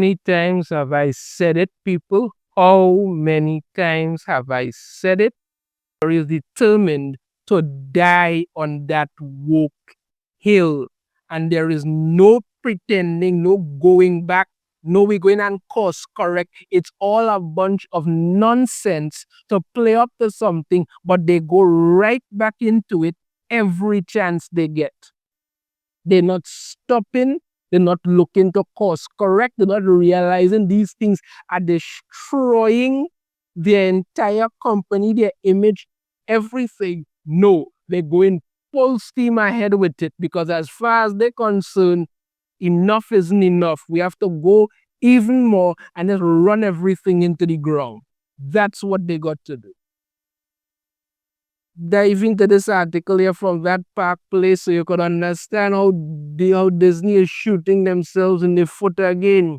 many times have I said it, people? How many times have I said it? Is determined to die on that woke hill. And there is no pretending, no going back, no we going and course correct. It's all a bunch of nonsense to play up to something, but they go right back into it every chance they get. They're not stopping. They're not looking to course correct. They're not realizing these things are destroying their entire company, their image, everything. No, they're going full steam ahead with it because as far as they're concerned, enough isn't enough. We have to go even more and just run everything into the ground. That's what they got to do. Dive into this article here from that Park Place so you could understand how Disney is shooting themselves in the foot again.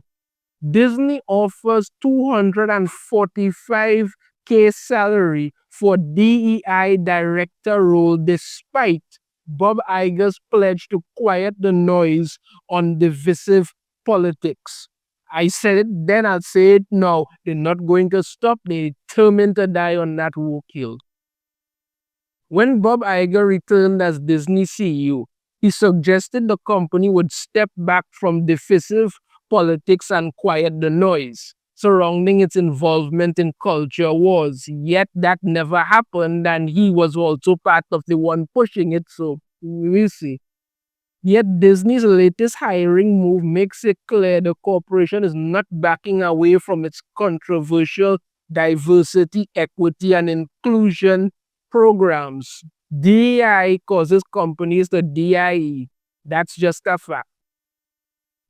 Disney offers $245K salary for DEI director role despite Bob Iger's pledge to quiet the noise on divisive politics. I said it then, I'll say it now. They're not going to stop. They're determined to die on that woke hill. When Bob Iger returned as Disney CEO, he suggested the company would step back from divisive politics and quiet the noise surrounding its involvement in culture wars. Yet that never happened, and he was also part of the one pushing it, so we'll see. Yet Disney's latest hiring move makes it clear the corporation is not backing away from its controversial diversity, equity, and inclusion programs. DEI causes companies to DIE. That's just a fact.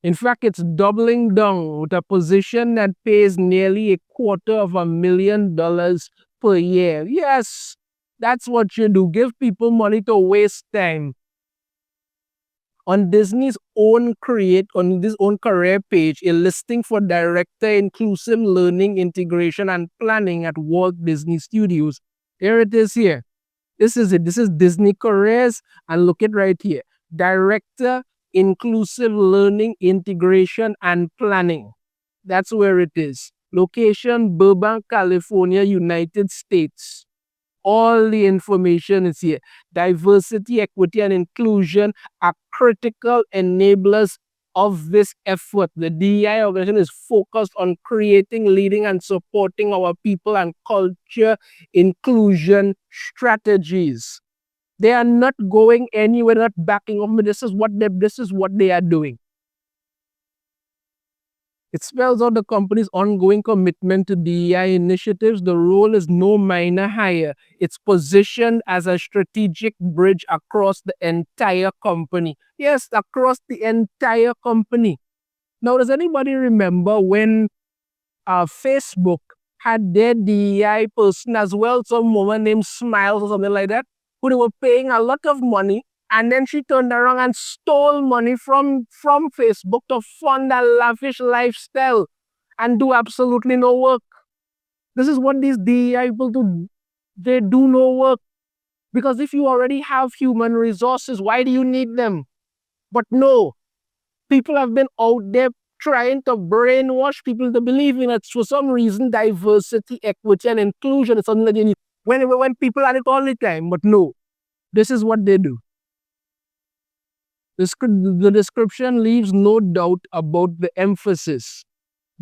In fact, it's doubling down with a position that pays nearly $250,000 per year. Yes, that's what you do. Give people money to waste time. On Disney's own career page, a listing for director inclusive learning, integration, and planning at Walt Disney Studios. Here it is here. This is it. This is Disney careers, and look at right here. Director, inclusive learning, integration, and planning. That's where it is. Location, Burbank, California, United States. All the information is here. Diversity, equity, and inclusion are critical enablers of this effort. The DEI organization is focused on creating, leading, and supporting our people and culture inclusion strategies. They are not going anywhere, not backing off. This is what they are doing. It spells out the company's ongoing commitment to DEI initiatives. The role is no minor hire. It's positioned as a strategic bridge across the entire company. Yes, across the entire company. Now, does anybody remember when Facebook had their DEI person as well, some woman named Smiles or something like that, who they were paying a lot of money, and then she turned around and stole money from Facebook to fund a lavish lifestyle and do absolutely no work. This is what these DEI people do. They do no work. Because if you already have human resources, why do you need them? But no, people have been out there trying to brainwash people to believe in it. For some reason, diversity, equity, and inclusion is something that you need. When people are it all the time, but no, this is what they do. The description leaves no doubt about the emphasis.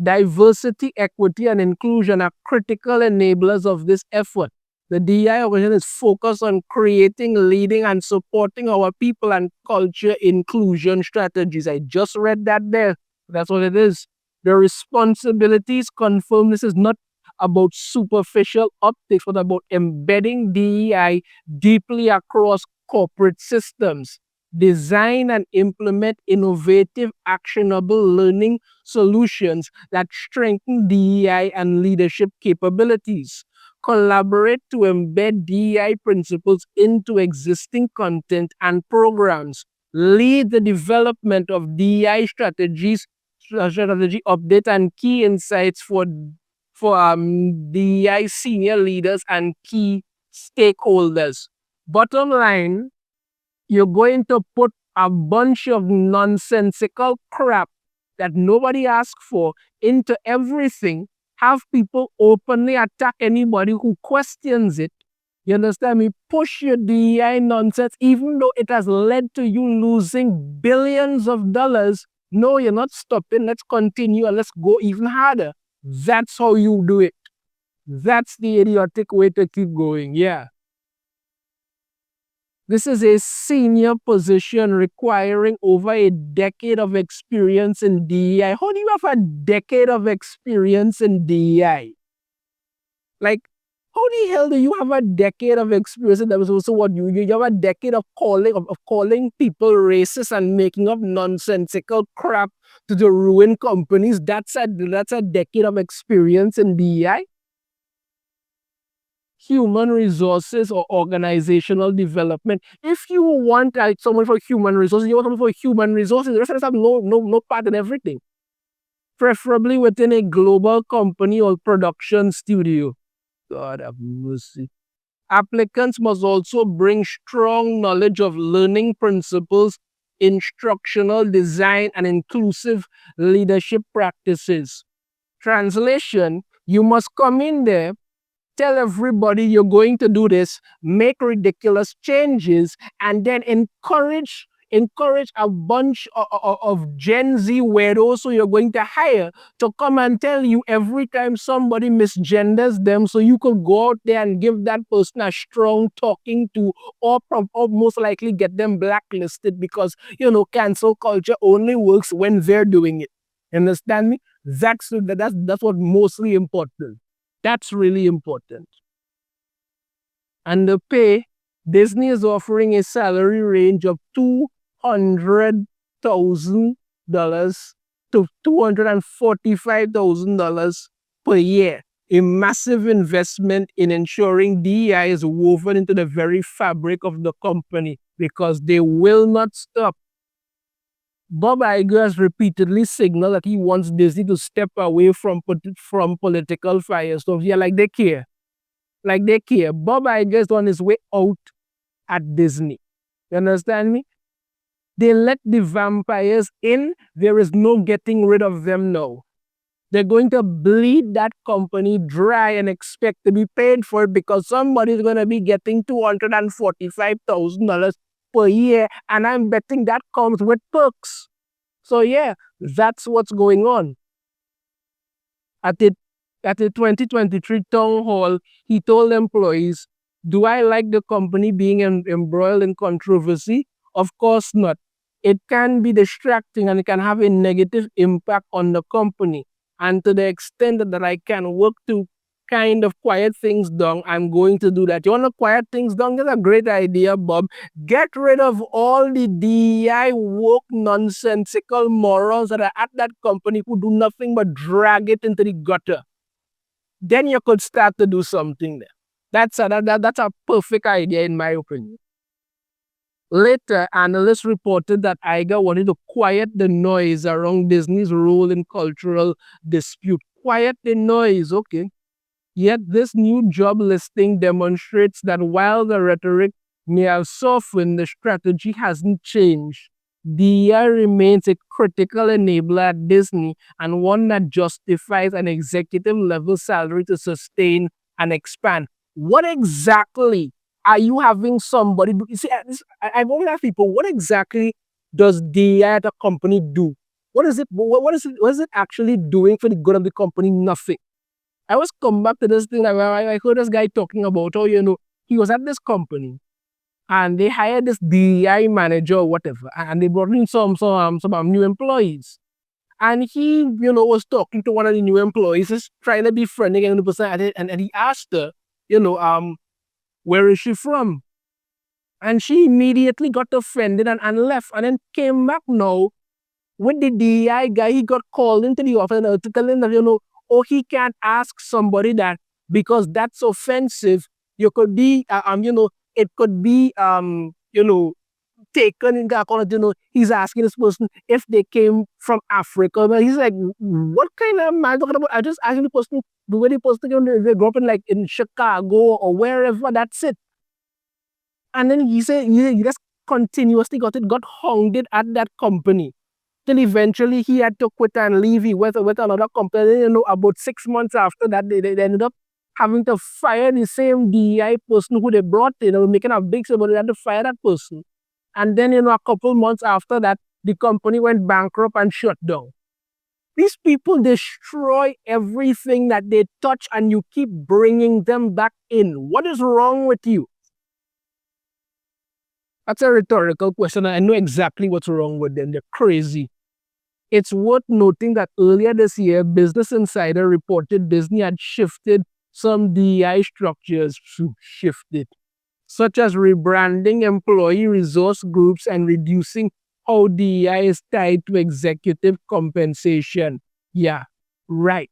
Diversity, equity, and inclusion are critical enablers of this effort. The DEI organization is focused on creating, leading, and supporting our people and culture inclusion strategies. I just read that there. That's what it is. The responsibilities confirm this is not about superficial optics, but about embedding DEI deeply across corporate systems. Design and implement innovative, actionable learning solutions that strengthen DEI and leadership capabilities. Collaborate to embed DEI principles into existing content and programs. Lead the development of DEI strategy update and key insights for DEI senior leaders and key stakeholders. Bottom line, you're going to put a bunch of nonsensical crap that nobody asked for into everything, have people openly attack anybody who questions it. You understand me? Push your DEI nonsense, even though it has led to you losing billions of dollars. No, you're not stopping. Let's continue and let's go even harder. That's how you do it. That's the idiotic way to keep going. Yeah. This is a senior position requiring over a decade of experience in DEI. How do you have a decade of experience in DEI? Like, how the hell do you have a decade of experience? And that was also what you have a decade of calling people racist and making up nonsensical crap to ruin companies. That's a decade of experience in DEI. Human resources or organizational development. If you want someone for human resources, you want someone for human resources. The rest of us have no part in everything. Preferably within a global company or production studio. God have mercy. Applicants must also bring strong knowledge of learning principles, instructional design, and inclusive leadership practices. Translation, you must come in there, tell everybody you're going to do this, make ridiculous changes, and then encourage a bunch of Gen Z weirdos who you're going to hire to come and tell you every time somebody misgenders them, so you could go out there and give that person a strong talking to, or most likely get them blacklisted, because cancel culture only works when they're doing it. Understand me? That's what mostly important. That's really important. And the pay, Disney is offering a salary range of $200,000 to $245,000 per year. A massive investment in ensuring DEI is woven into the very fabric of the company, because they will not stop. Bob Iger has repeatedly signaled that he wants Disney to step away from political fire. So yeah, like they care. Bob Iger is on his way out at Disney. You understand me? They let the vampires in. There is no getting rid of them now. They're going to bleed that company dry and expect to be paid for it, because somebody's going to be getting $245,000 per year, and I'm betting that comes with perks. So yeah, that's what's going on. At the 2023 town hall, he told employees, "Do I like the company being embroiled in controversy? Of course not. It can be distracting and it can have a negative impact on the company. And to the extent that I can work to kind of quiet things down, I'm going to do that." You want to quiet things down? That's a great idea, Bob. Get rid of all the DEI woke nonsensical morons that are at that company who do nothing but drag it into the gutter. Then you could start to do something there. That's a perfect idea, in my opinion. Later, analysts reported that Iger wanted to quiet the noise around Disney's role in cultural dispute. Quiet the noise, okay. Yet this new job listing demonstrates that while the rhetoric may have softened, the strategy hasn't changed. DEI remains a critical enabler at Disney, and one that justifies an executive level salary to sustain and expand. What exactly are you having somebody do? You see, I've always asked people, what exactly does DEI at a company do? What is it actually doing for the good of the company? Nothing. I always come back to this thing. I heard this guy talking about how, he was at this company and they hired this DEI manager or whatever, and they brought in some new employees. And he, was talking to one of the new employees, just trying to be friendly and the person at it, and he asked her, where is she from? And she immediately got offended and left, and then came back now with the DEI guy. He got called into the office and telling that, he can't ask somebody that because that's offensive. You could be, it could be, taken into account. He's asking this person if they came from Africa. But he's like, what kind of man talking about? I just asking the person, the way the person they grew up in Chicago or wherever. That's it. And then he said, he just continuously got hounded at that company. Till eventually he had to quit and leave. He went with another company. About 6 months after that, they ended up having to fire the same DEI person who they brought in. They were making a big sale, but they had to fire that person. And then, a couple months after that, the company went bankrupt and shut down. These people destroy everything that they touch, and you keep bringing them back in. What is wrong with you? That's a rhetorical question. I know exactly what's wrong with them. They're crazy. It's worth noting that earlier this year, Business Insider reported Disney had shifted some DEI structures, such as rebranding employee resource groups and reducing how DEI is tied to executive compensation. Yeah, right.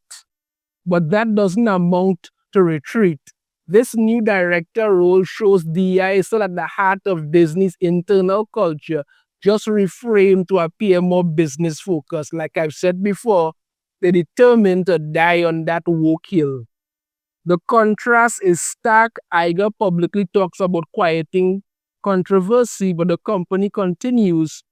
But that doesn't amount to retreat. This new director role shows DEI is still at the heart of Disney's internal culture, just reframed to appear more business focused. Like I've said before, they're determined to die on that woke hill. The contrast is stark. Iger publicly talks about quieting controversy, but the company continues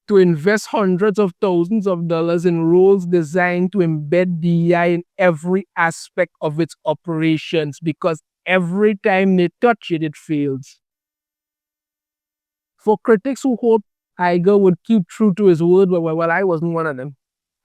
to invest hundreds of thousands of dollars in roles designed to embed DEI in every aspect of its operations, because every time they touch it, it fails. For critics who hope Iger would keep true to his word, well, I wasn't one of them,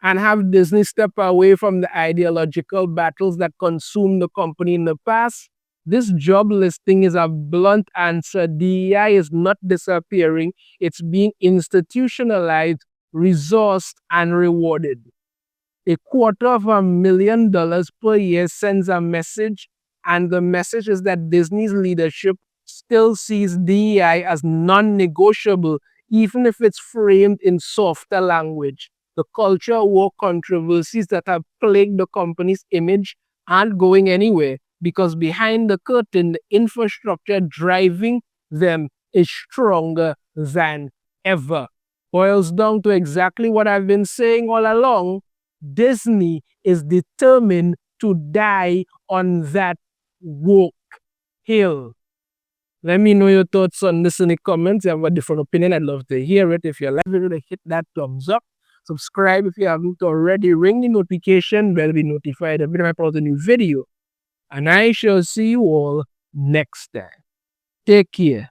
and have Disney step away from the ideological battles that consumed the company in the past, this job listing is a blunt answer. DEI is not disappearing, it's being institutionalized, resourced, and rewarded. $250,000 per year sends a message, and the message is that Disney's leadership still sees DEI as non-negotiable, even if it's framed in softer language. The culture war controversies that have plagued the company's image aren't going anywhere, because behind the curtain, the infrastructure driving them is stronger than ever. Boils down to exactly what I've been saying all along. Disney is determined to die on that woke hill. Let me know your thoughts on this in the comments. You have a different opinion, I'd love to hear it. If you like the video, hit that thumbs up. Subscribe if you haven't already. Ring the notification bell to be notified every time I post a new video. And I shall see you all next time. Take care.